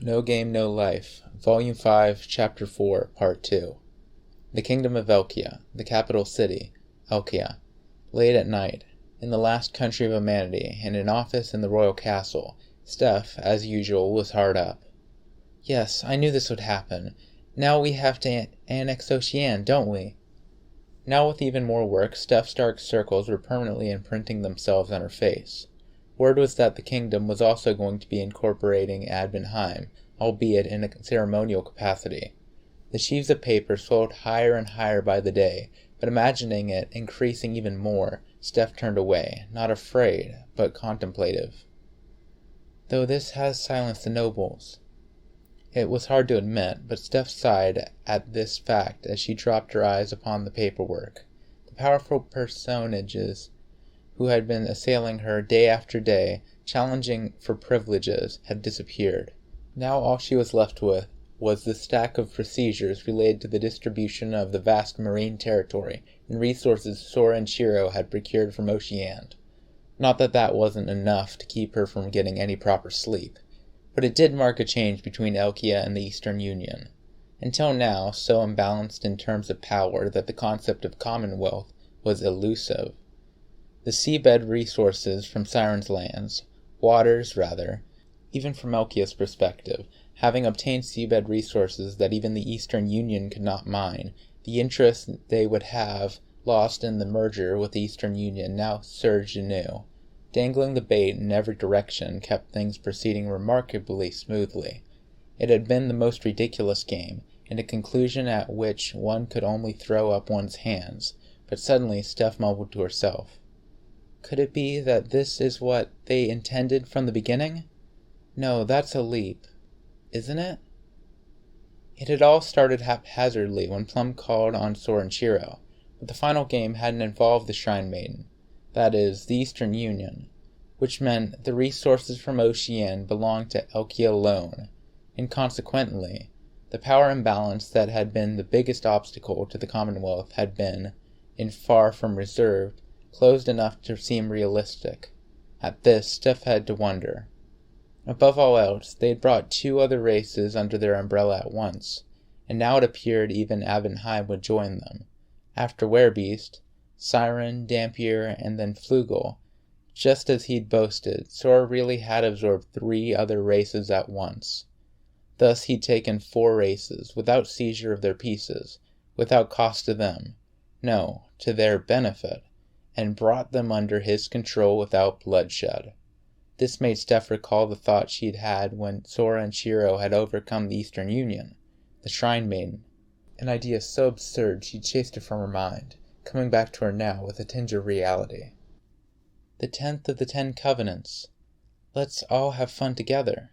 No Game, No Life, Volume 5, Chapter 4, Part 2. The Kingdom of Elkia, the capital city, Elkia. Late at night, in the last country of humanity, in an office in the royal castle, Steph, as usual, was hard up. Yes, I knew this would happen. Now we have to annex Ocean, don't we? Now with even more work, Steph's dark circles were permanently imprinting themselves on her face. Word was that the kingdom was also going to be incorporating Advenheim, albeit in a ceremonial capacity. The sheaves of paper swelled higher and higher by the day, but imagining it increasing even more, Steph turned away, not afraid, but contemplative. Though this has silenced the nobles. It was hard to admit, but Steph sighed at this fact as she dropped her eyes upon the paperwork. The powerful personages who had been assailing her day after day, challenging for privileges, had disappeared. Now all she was left with was the stack of procedures related to the distribution of the vast marine territory and resources Sora and Shiro had procured from Ocean. Not that that wasn't enough to keep her from getting any proper sleep, but it did mark a change between Elkia and the Eastern Union. Until now, so imbalanced in terms of power that the concept of Commonwealth was elusive. The seabed resources from Siren's lands, waters rather, even from Elkia's perspective, having obtained seabed resources that even the Eastern Union could not mine, the interest they would have lost in the merger with the Eastern Union now surged anew. Dangling the bait in every direction kept things proceeding remarkably smoothly. It had been the most ridiculous game, and a conclusion at which one could only throw up one's hands, but suddenly Steph mumbled to herself. Could it be that this is what they intended from the beginning? No, that's a leap, isn't it? It had all started haphazardly when Plum called on Sora and Shiro, but the final game hadn't involved the Shrine Maiden, that is, the Eastern Union, which meant the resources from Ocean belonged to Elkia alone, and consequently, the power imbalance that had been the biggest obstacle to the Commonwealth had been, in far from reserved, closed enough to seem realistic. At this, Steph had to wonder. Above all else, they had brought two other races under their umbrella at once, and now it appeared even Advenheim would join them. After Werebeast, Siren, Dampier, and then Flugel, just as he'd boasted, Sora really had absorbed 3 other races at once. Thus he'd taken 4 races, without seizure of their pieces, without cost to them, no, to their benefit, and brought them under his control without bloodshed. This made Steph recall the thought she'd had when Sora and Shiro had overcome the Eastern Union, the Shrine Maiden, an idea so absurd she'd chased it from her mind, coming back to her now with a tinge of reality. The 10th of the 10 Covenants. Let's all have fun together.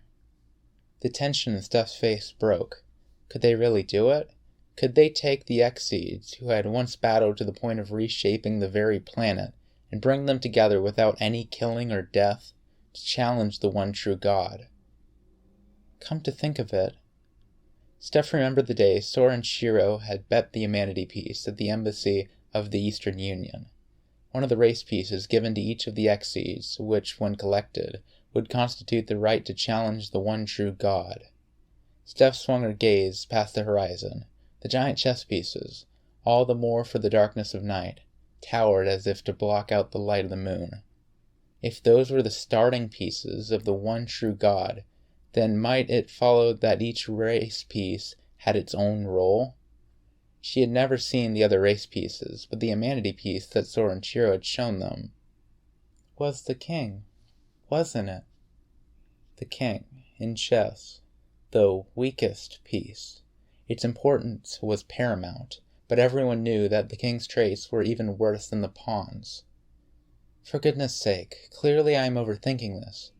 The tension in Steph's face broke. Could they really do it? Could they take the Exceeds, who had once battled to the point of reshaping the very planet, and bring them together without any killing or death, to challenge the one true God? Come to think of it, Steph remembered the day Sora and Shiro had bet the humanity piece at the embassy of the Eastern Union, one of the race pieces given to each of the Exceeds, which, when collected, would constitute the right to challenge the one true God. Steph swung her gaze past the horizon. The giant chess pieces, all the more for the darkness of night, towered as if to block out the light of the moon. If those were the starting pieces of the one true God, then might it follow that each race piece had its own role? She had never seen the other race pieces, but the humanity piece that Sora and Shiro had shown them was the king, wasn't it? The king, in chess, the weakest piece. Its importance was paramount, but everyone knew that the king's traits were even worse than the pawns. For goodness sake, clearly I am overthinking this.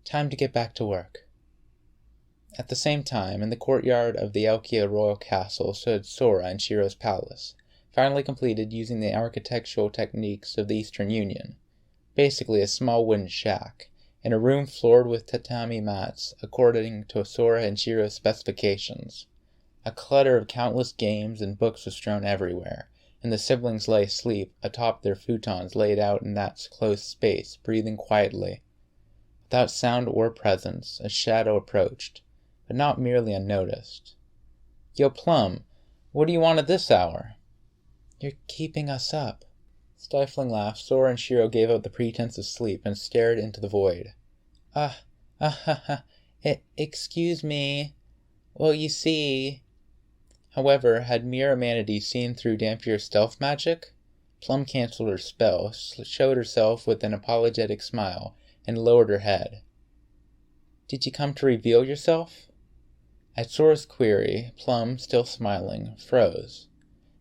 Time to get back to work. At the same time, in the courtyard of the Elkia royal castle stood Sora and Shiro's palace, finally completed using the architectural techniques of the Eastern Union. Basically a small wooden shack, in a room floored with tatami mats according to Sora and Shiro's specifications. A clutter of countless games and books was strewn everywhere, and the siblings lay asleep atop their futons laid out in that close space, breathing quietly. Without sound or presence, a shadow approached, but not merely unnoticed. "Yo, Plum, what do you want at this hour?" "You're keeping us up." Stifling laugh, Sora and Shiro gave up the pretense of sleep and stared into the void. Ha, ha, excuse me. Well, you see..." However, had mere humanity seen through Dampier's stealth magic? Plum cancelled her spell, showed herself with an apologetic smile, and lowered her head. "Did you come to reveal yourself?" At Sora's query, Plum, still smiling, froze.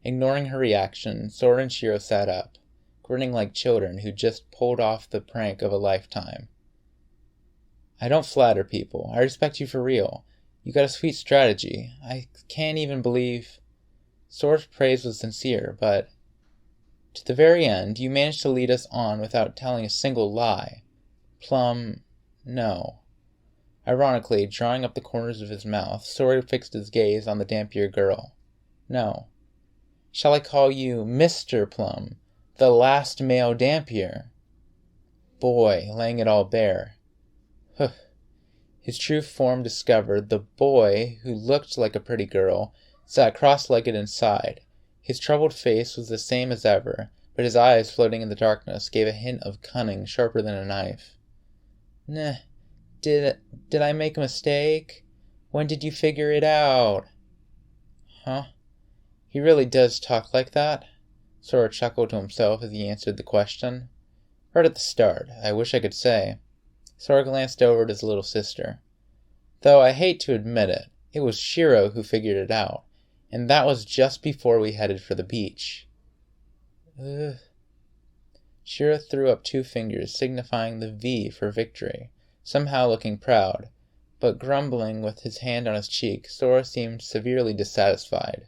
Ignoring her reaction, Sora and Shiro sat up, grinning like children who just pulled off the prank of a lifetime. "I don't flatter people. I respect you for real. You got a sweet strategy. I can't even believe..." Sora's praise was sincere, but to the very end, you managed to lead us on without telling a single lie. Plum, no. Ironically, drawing up the corners of his mouth, Sora fixed his gaze on the Dampier girl. "No. Shall I call you Mr. Plum, the last male Dampier?" Boy, laying it all bare. Huh. His true form discovered, the boy, who looked like a pretty girl, sat cross-legged inside. His troubled face was the same as ever, but his eyes floating in the darkness gave a hint of cunning sharper than a knife. "Nah, did I make a mistake? When did you figure it out?" "Huh? He really does talk like that?" Sora chuckled to himself as he answered the question. "Right at the start, I wish I could say." Sora glanced over at his little sister. "Though I hate to admit it, it was Shiro who figured it out, and that was just before we headed for the beach." Ugh. Shiro threw up 2 fingers, signifying the V for victory, somehow looking proud, but grumbling with his hand on his cheek. Sora seemed severely dissatisfied.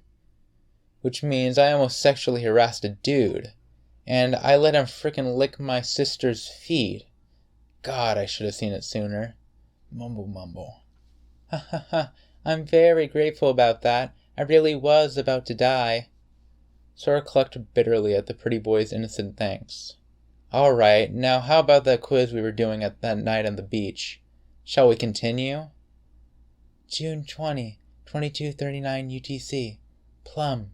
"Which means I almost sexually harassed a dude, and I let him frickin' lick my sister's feet. God, I should have seen it sooner." Mumble, mumble. "Ha ha ha, I'm very grateful about that. I really was about to die." Sora clucked bitterly at the pretty boy's innocent thanks. "Alright, now how about that quiz we were doing at that night on the beach? Shall we continue?" "June 20, 2239 UTC. Plum."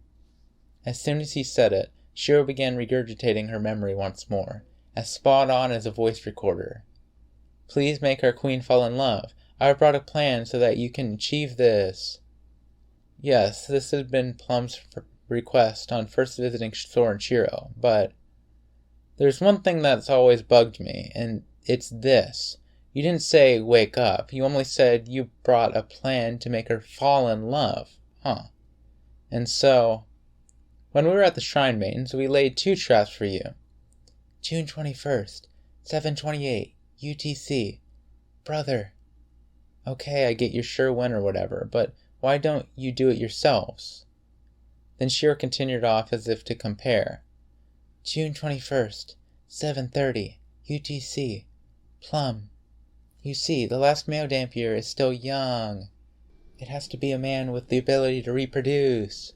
As soon as he said it, Shiro began regurgitating her memory once more, as spot on as a voice recorder. "Please make our queen fall in love. I've brought a plan so that you can achieve this." Yes, this had been Plum's request on first visiting Sora and Shiro, but there's one thing that's always bugged me, and it's this. You didn't say, "wake up." You only said you brought a plan to make her fall in love. And so, when we were at the Shrine Maidens, we laid 2 traps for you. June 21st, 7:28, UTC. Brother. Okay, I get your sure win or whatever, but why don't you do it yourselves? Then Shiro continued off as if to compare. June 21st, 7:30, UTC. Plum. You see, the last male Dampier is still young. It has to be a man with the ability to reproduce.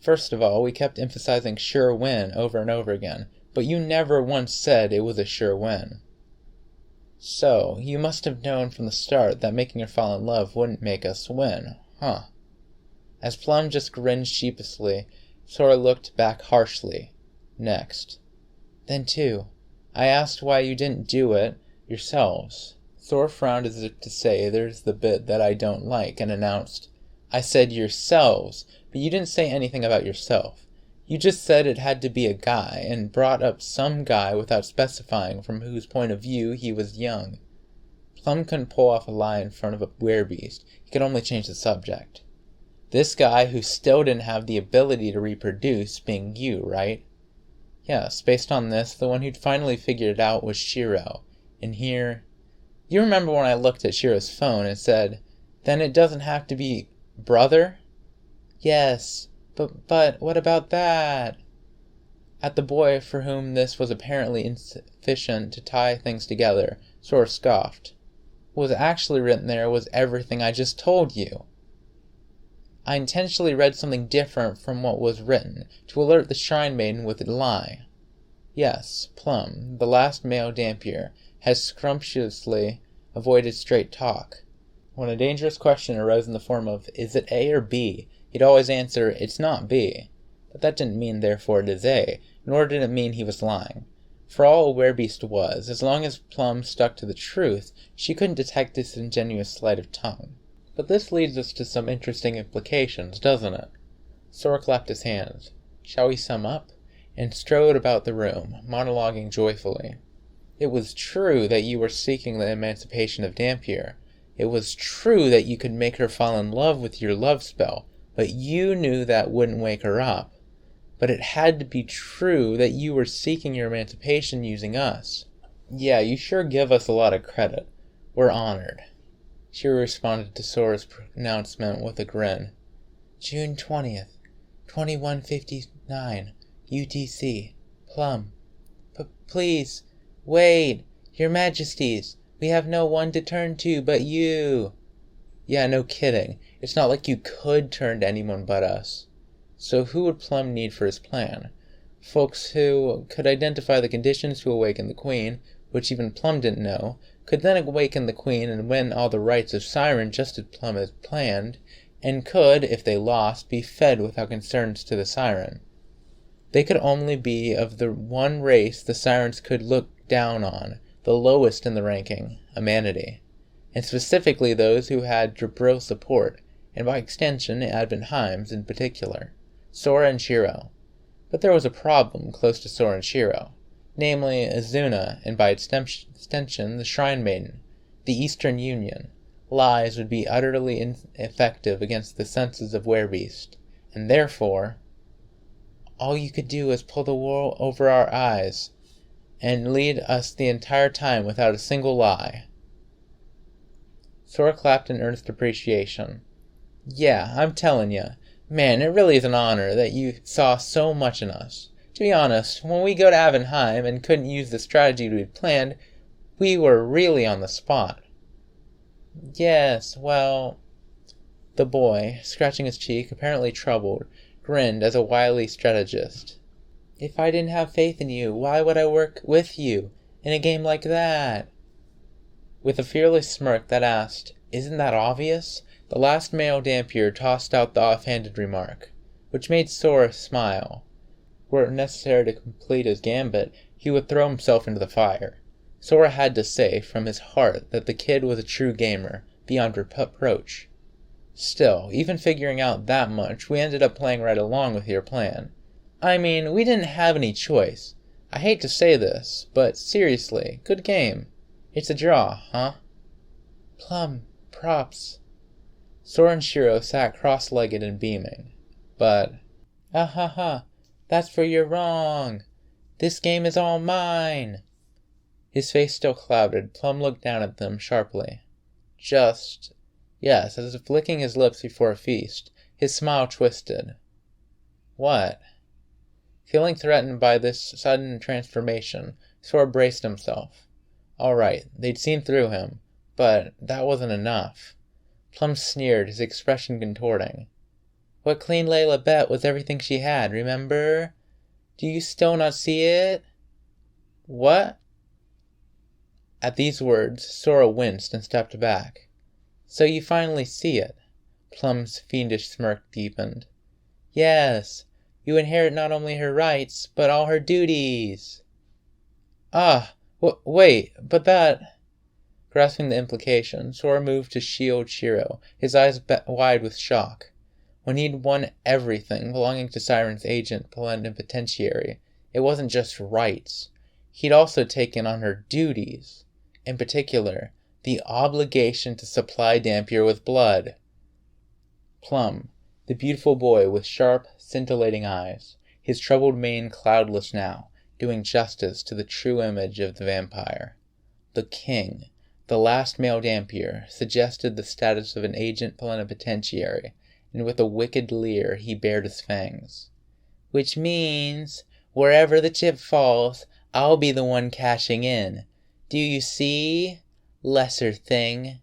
First of all, we kept emphasizing sure win over and over again, but you never once said it was a sure win. So, you must have known from the start that making her fall in love wouldn't make us win, huh? As Plum just grinned sheepishly, Sora looked back harshly. Next. Then too, I asked why you didn't do it yourselves. Sora frowned as if to say, there's the bit that I don't like, and announced, I said yourselves, but you didn't say anything about yourself. You just said it had to be a guy, and brought up some guy without specifying from whose point of view he was young. Plum couldn't pull off a lie in front of a werebeast. He could only change the subject. This guy who still didn't have the ability to reproduce being you, right? Yes, based on this, the one who'd finally figured it out was Shiro. And here... You remember when I looked at Shiro's phone and said, then it doesn't have to be brother? Yes, but what about that? At the boy for whom this was apparently insufficient to tie things together, Sora scoffed. What was actually written there was everything I just told you. I intentionally read something different from what was written, to alert the Shrine Maiden with a lie. Yes, Plum, the last male Dampier, has scrumptiously avoided straight talk. When a dangerous question arose in the form of, "Is it A or B?" he'd always answer, "It's not B." But that didn't mean therefore it is A, nor did it mean he was lying. For all a werebeast was, as long as Plum stuck to the truth, she couldn't detect this ingenuous sleight of tongue. But this leads us to some interesting implications, doesn't it? Sora clapped his hands. "Shall we sum up?" and strode about the room, monologuing joyfully. "It was true that you were seeking the emancipation of Dampier. It was true that you could make her fall in love with your love spell, but you knew that wouldn't wake her up. But it had to be true that you were seeking your emancipation using us. Yeah, you sure give us a lot of credit. We're honored." She responded to Sora's pronouncement with a grin. "June 20th, 2159, UTC, Plum. Please, wait, your majesties, we have no one to turn to but you." Yeah, no kidding. It's not like you could turn to anyone but us. So who would Plum need for his plan? Folks who could identify the conditions to awaken the Queen, which even Plum didn't know, could then awaken the Queen and win all the rights of Siren just as Plum had planned, and could, if they lost, be fed without concerns to the Siren. They could only be of the one race the Sirens could look down on, the lowest in the ranking, humanity, and specifically those who had Jabril support, and by extension Advenheims in particular, Sora and Shiro. But there was a problem close to Sora and Shiro, namely Azuna, and by extension the Shrine Maiden, the Eastern Union. Lies would be utterly ineffective against the senses of Werebeast, and therefore, all you could do is pull the wool over our eyes, and lead us the entire time without a single lie. Sora clapped in earnest appreciation. "Yeah, I'm telling ya. Man, it really is an honor that you saw so much in us. To be honest, when we go to Advenheim and couldn't use the strategy we'd planned, we were really on the spot." "Yes, well..." The boy, scratching his cheek, apparently troubled, grinned as a wily strategist. "If I didn't have faith in you, why would I work with you in a game like that?" With a fearless smirk that asked, "Isn't that obvious?" the last male Dampier tossed out the offhanded remark, which made Sora smile. Were it necessary to complete his gambit, he would throw himself into the fire. Sora had to say from his heart that the kid was a true gamer, beyond reproach. Still, even figuring out that much, we ended up playing right along with your plan. I mean, we didn't have any choice. I hate to say this, but seriously, good game. It's a draw, huh? Plum, props. Sora and Shiro sat cross-legged and beaming. But, ah ha ha, that's for you're wrong. This game is all mine. His face still clouded, Plum looked down at them sharply. Yes, as if licking his lips before a feast, his smile twisted. What? Feeling threatened by this sudden transformation, Sora braced himself. All right, they'd seen through him, but that wasn't enough. Plum sneered, his expression contorting. What Queen Layla bet was everything she had, remember? Do you still not see it? What? At these words, Sora winced and stepped back. So you finally see it. Plum's fiendish smirk deepened. Yes, you inherit not only her rights, but all her duties. Ah, wait, but that... Grasping the implication, Sora moved to shield Shiro, his eyes wide with shock. When he'd won everything belonging to Siren's agent plenipotentiary, it wasn't just rights. He'd also taken on her duties. In particular, the obligation to supply Dampier with blood. Plum, the beautiful boy with sharp, scintillating eyes, his troubled mane cloudless now, doing justice to the true image of the vampire. The king, the last male Dampier, suggested the status of an agent plenipotentiary, and with a wicked leer he bared his fangs. Which means, wherever the chip falls, I'll be the one cashing in. Do you see? Lesser thing.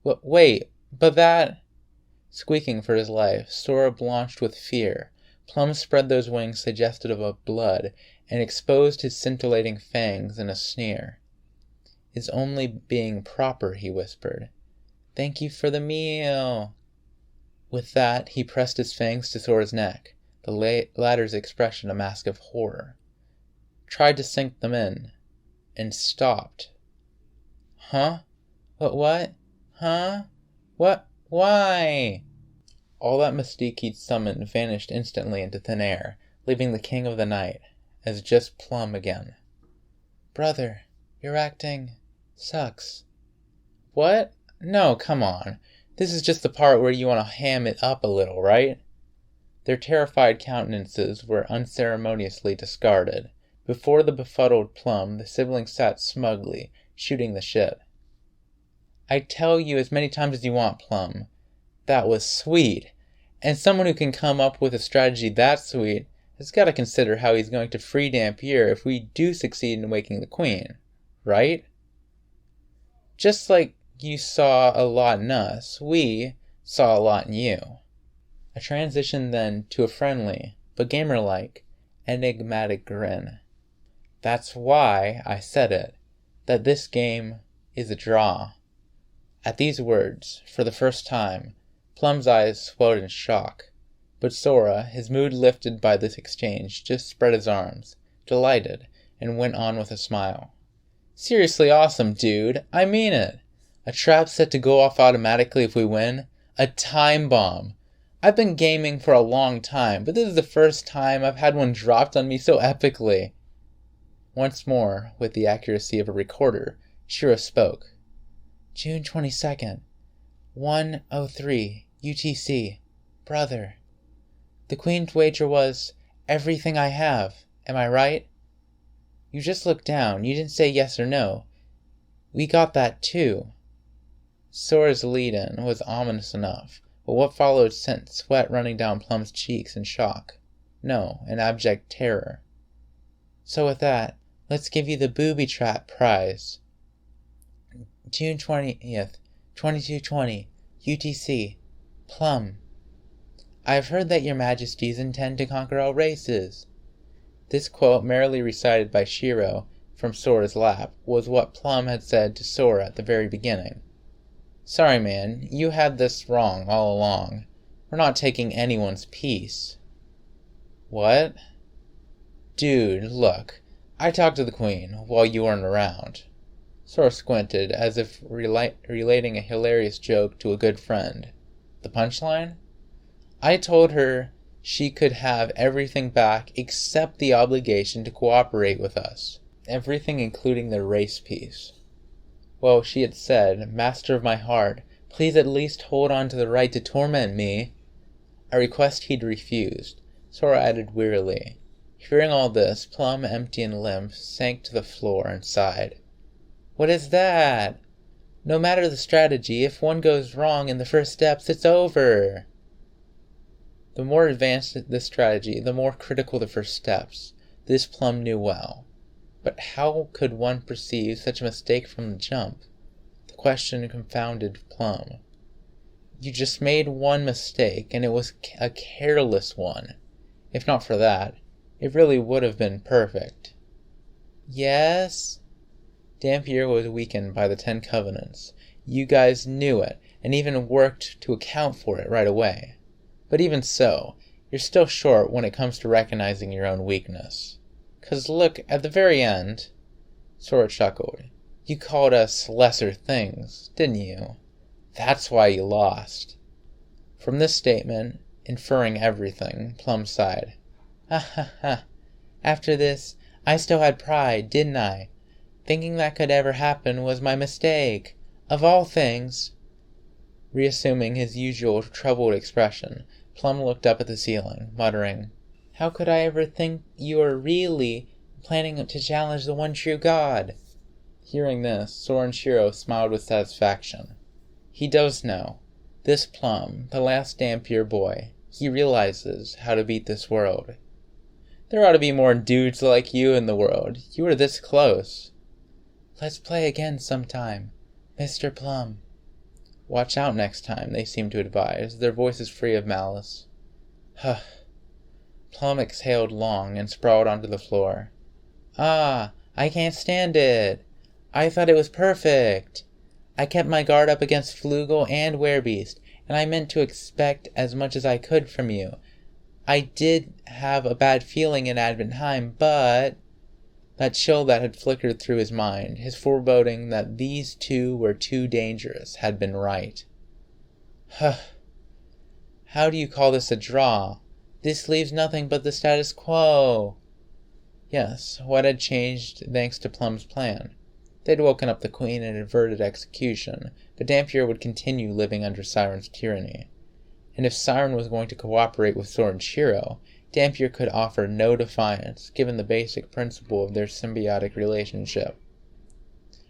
Wait, but that... Squeaking for his life, Sora blanched with fear. Plum spread those wings suggestive of blood, and exposed his scintillating fangs in a sneer. is only being proper, he whispered. Thank you for the meal. With that, he pressed his fangs to Sora's neck, the latter's expression a mask of horror. Tried to sink them in, and stopped. Huh? What? Huh? What? Why? All that mystique he'd summoned vanished instantly into thin air, leaving the king of the night as just Plum again. Brother, your acting sucks. What? No, come on. This is just the part where you want to ham it up a little, right? Their terrified countenances were unceremoniously discarded. Before the befuddled Plum, the siblings sat smugly, shooting the shit. I tell you as many times as you want, Plum. That was sweet. And someone who can come up with a strategy that sweet has got to consider how he's going to free Dampier if we do succeed in waking the Queen, right? Just like you saw a lot in us, we saw a lot in you. A transition then to a friendly, but gamer-like, enigmatic grin. That's why I said it, that this game is a draw. At these words, for the first time, Plum's eyes swelled in shock. But Sora, his mood lifted by this exchange, just spread his arms, delighted, and went on with a smile. Seriously awesome, dude. I mean it. A trap set to go off automatically if we win. A time bomb. I've been gaming for a long time, but this is the first time I've had one dropped on me so epically. Once more, with the accuracy of a recorder, Shiro spoke. June 22nd, 1:03 UTC. Brother. The Queen's wager was everything I have. Am I right? You just looked down. You didn't say yes or no. We got that too. Sora's lead-in was ominous enough, but what followed sent sweat running down Plum's cheeks in shock. No, in abject terror. So with that, let's give you the booby trap prize. June 20th, 2220, UTC. Plum. I have heard that your majesties intend to conquer all races. This quote, merrily recited by Shiro from Sora's lap, was what Plum had said to Sora at the very beginning. Sorry, man, you had this wrong all along. We're not taking anyone's peace. What? Dude, look, I talked to the Queen while you weren't around. Sora squinted, as if relating a hilarious joke to a good friend. The punchline? I told her she could have everything back except the obligation to cooperate with us. Everything including the race piece. Well, she had said, Master of my heart, please at least hold on to the right to torment me. A request he'd refused. Sora added wearily. Hearing all this, Plum, empty and limp, sank to the floor and sighed. What is that? No matter the strategy, if one goes wrong in the first steps, it's over. The more advanced the strategy, the more critical the first steps. This Plum knew well. But how could one perceive such a mistake from the jump? The question confounded Plum. You just made one mistake, and it was a careless one. If not for that, it really would have been perfect. Yes? Dampier was weakened by the 10 Covenants. You guys knew it, and even worked to account for it right away. But even so, you're still short when it comes to recognizing your own weakness. 'Cause look, at the very end, Sora chuckled, you called us lesser things, didn't you? That's why you lost. From this statement, inferring everything, Plum sighed. Ha ha ha. After this, I still had pride, didn't I? Thinking that could ever happen was my mistake. Of all things. Reassuming his usual troubled expression, Plum looked up at the ceiling, muttering, How could I ever think you are really planning to challenge the one true God? Hearing this, Sora and Shiro smiled with satisfaction. He does know. This Plum, the last Dampier boy, he realizes how to beat this world. There ought to be more dudes like you in the world. You were this close. Let's play again sometime, Mr. Plum. Watch out next time, they seemed to advise, their voices free of malice. Huh. Plum exhaled long and sprawled onto the floor. Ah, I can't stand it. I thought it was perfect. I kept my guard up against Flugel and Werebeast, and I meant to expect as much as I could from you. I did have a bad feeling in Adventheim, but... That chill that had flickered through his mind, his foreboding that these two were too dangerous, had been right. How do you call this a draw? This leaves nothing but the status quo. Yes, what had changed thanks to Plum's plan? They'd woken up the Queen and averted execution, but Dampier would continue living under Siren's tyranny. And if Siren was going to cooperate with Sora and Shiro, Dampier could offer no defiance, given the basic principle of their symbiotic relationship.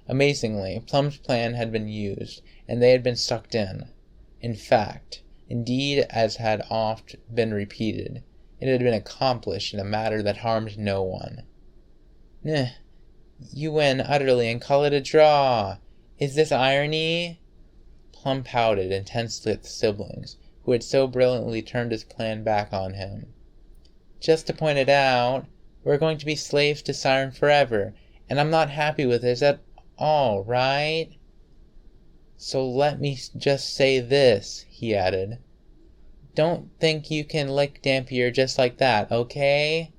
Amazingly, Plum's plan had been used, and they had been sucked in. In fact, indeed as had oft been repeated, it had been accomplished in a manner that harmed no one. You win utterly and call it a draw. Is this irony? Plum pouted intensely at the siblings, who had so brilliantly turned his plan back on him. Just to point it out, we're going to be slaves to Siren forever, and I'm not happy with this at all, right? So let me just say this, he added. Don't think you can lick Dampier just like that, okay?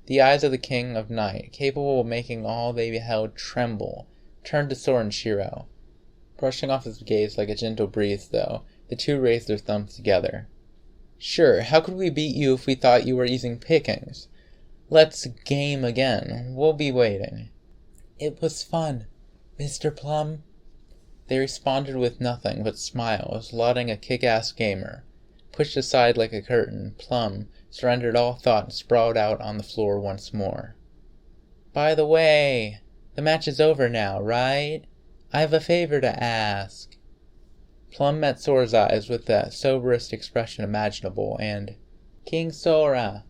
The eyes of the King of Night, capable of making all they beheld tremble, turned to Sora and Shiro. Brushing off his gaze like a gentle breeze, though, the two raised their thumbs together. Sure, how could we beat you if we thought you were using pickings? Let's game again. We'll be waiting. It was fun, Mr. Plum. They responded with nothing but smiles, lauding a kick-ass gamer. Pushed aside like a curtain, Plum surrendered all thought and sprawled out on the floor once more. By the way, the match is over now, right? I have a favor to ask. Plum met Sora's eyes with the soberest expression imaginable, and, King Sora,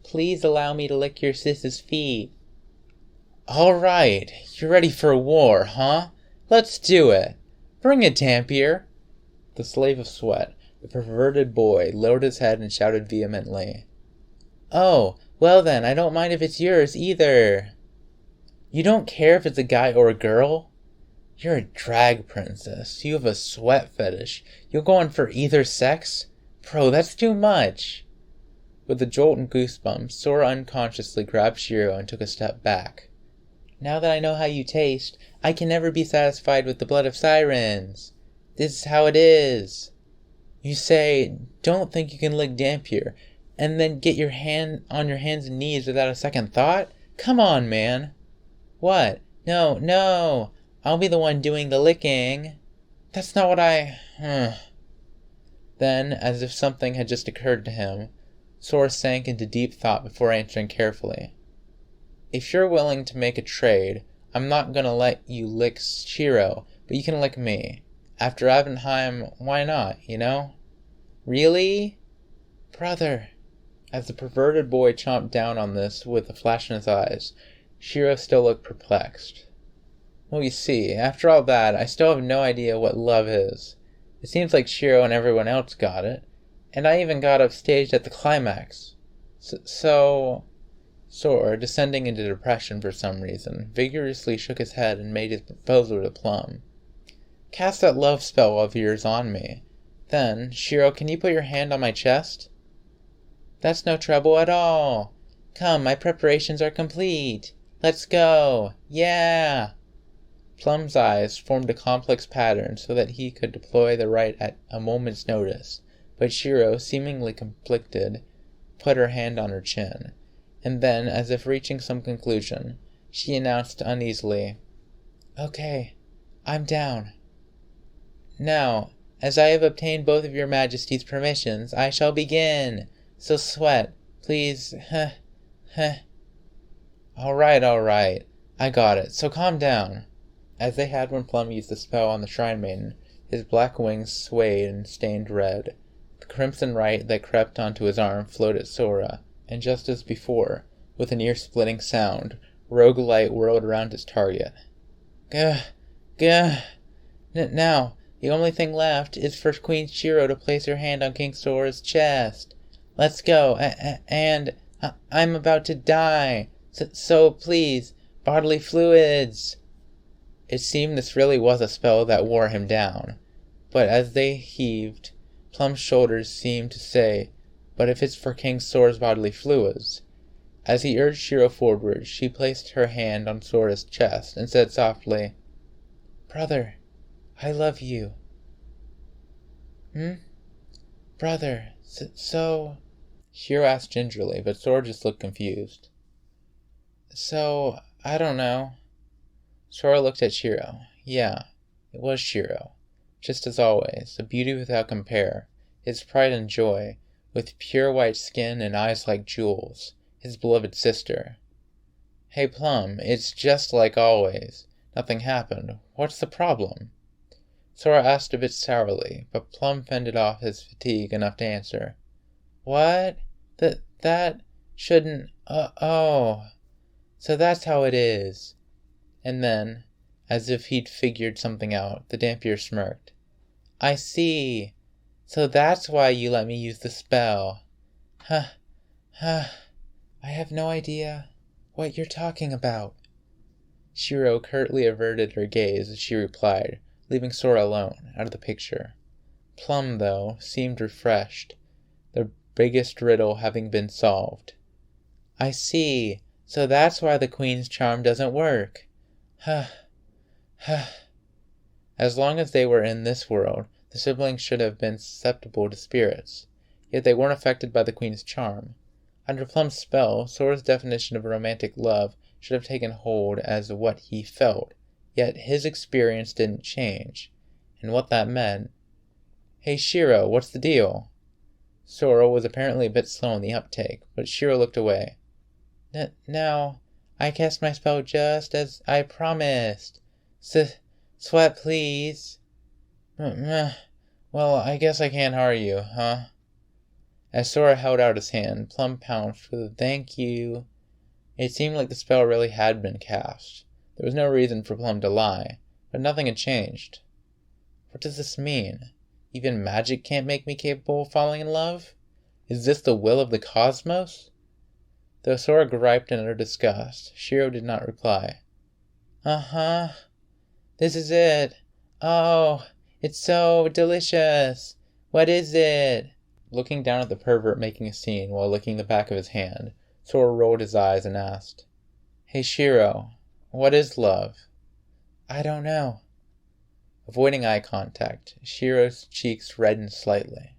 please allow me to lick your sis's feet. All right, you're ready for a war, huh? Let's do it. Bring it, Dampier. The slave of sweat, the perverted boy, lowered his head and shouted vehemently. Oh, well then, I don't mind if it's yours either. You don't care if it's a guy or a girl? You're a drag princess. You have a sweat fetish. You'll go on for either sex? Bro, that's too much. With a jolt and goosebumps, Sora unconsciously grabbed Shiro and took a step back. Now that I know how you taste, I can never be satisfied with the blood of sirens. This is how it is. You say, don't think you can lick Dampier, and then get your hand on your hands and knees without a second thought? Come on, man. What? No. I'll be the one doing the licking. That's not what I... Then, as if something had just occurred to him, Sora sank into deep thought before answering carefully. If you're willing to make a trade, I'm not gonna let you lick Shiro, but you can lick me. After Adventheim, why not, you know? Really? Brother. As the perverted boy chomped down on this with a flash in his eyes, Shiro still looked perplexed. Well, you see, after all that, I still have no idea what love is. It seems like Shiro and everyone else got it, and I even got upstaged at the climax. So... Sora, descending into depression for some reason, vigorously shook his head and made his proposal to Plum. Cast that love spell of yours on me. Then, Shiro, can you put your hand on my chest? That's no trouble at all. Come, my preparations are complete. Let's go. Yeah! Plum's eyes formed a complex pattern so that he could deploy the right at a moment's notice, but Shiro, seemingly conflicted, put her hand on her chin, and then, as if reaching some conclusion, she announced uneasily, Okay, I'm down. Now, as I have obtained both of your Majesty's permissions, I shall begin. So sweat, please, All right, I got it, so calm down. As they had when Plum used the spell on the Shrine Maiden, his black wings swayed and stained red. The crimson rite that crept onto his arm flowed at Sora, and just as before, with an ear-splitting sound, rogue light whirled around his target. Now, the only thing left is for Queen Shiro to place her hand on King Sora's chest. Let's go, and I'm about to die, so please, bodily fluids. It seemed this really was a spell that wore him down. But as they heaved, Plum's shoulders seemed to say, "But if it's for King Sora's bodily fluids." As he urged Shiro forward, she placed her hand on Sora's chest and said softly, "Brother, I love you." Brother, so... Shiro asked gingerly, but Sora just looked confused. "So, I don't know." Sora looked at Shiro. Yeah, it was Shiro. Just as always, a beauty without compare, his pride and joy, with pure white skin and eyes like jewels, his beloved sister. "Hey Plum, it's just like always. Nothing happened. What's the problem?" Sora asked a bit sourly, but Plum fended off his fatigue enough to answer. "What? That shouldn't... oh. So that's how it is." And then, as if he'd figured something out, the Dampier smirked. "I see. So that's why you let me use the spell. I have no idea what you're talking about." Shiro curtly averted her gaze as she replied, leaving Sora alone, out of the picture. Plum, though, seemed refreshed, the biggest riddle having been solved. "I see. So that's why the Queen's charm doesn't work. As long as they were in this world, the siblings should have been susceptible to spirits, yet they weren't affected by the Queen's charm. Under Plum's spell, Sora's definition of romantic love should have taken hold as what he felt, yet his experience didn't change, and what that meant... "Hey Shiro, what's the deal?" Sora was apparently a bit slow in the uptake, but Shiro looked away. Now, I cast my spell just as I promised. Sweat, please." "Well, I guess I can't hurt you, huh?" As Sora held out his hand, Plum pounced with a "thank you." It seemed like the spell really had been cast. There was no reason for Plum to lie, but nothing had changed. What does this mean? Even magic can't make me capable of falling in love? Is this the will of the cosmos? Though Sora griped in utter disgust, Shiro did not reply. This is it. Oh, it's so delicious. What is it?" Looking down at the pervert making a scene while licking the back of his hand, Sora rolled his eyes and asked, "Hey Shiro, what is love?" "I don't know." Avoiding eye contact, Shiro's cheeks reddened slightly.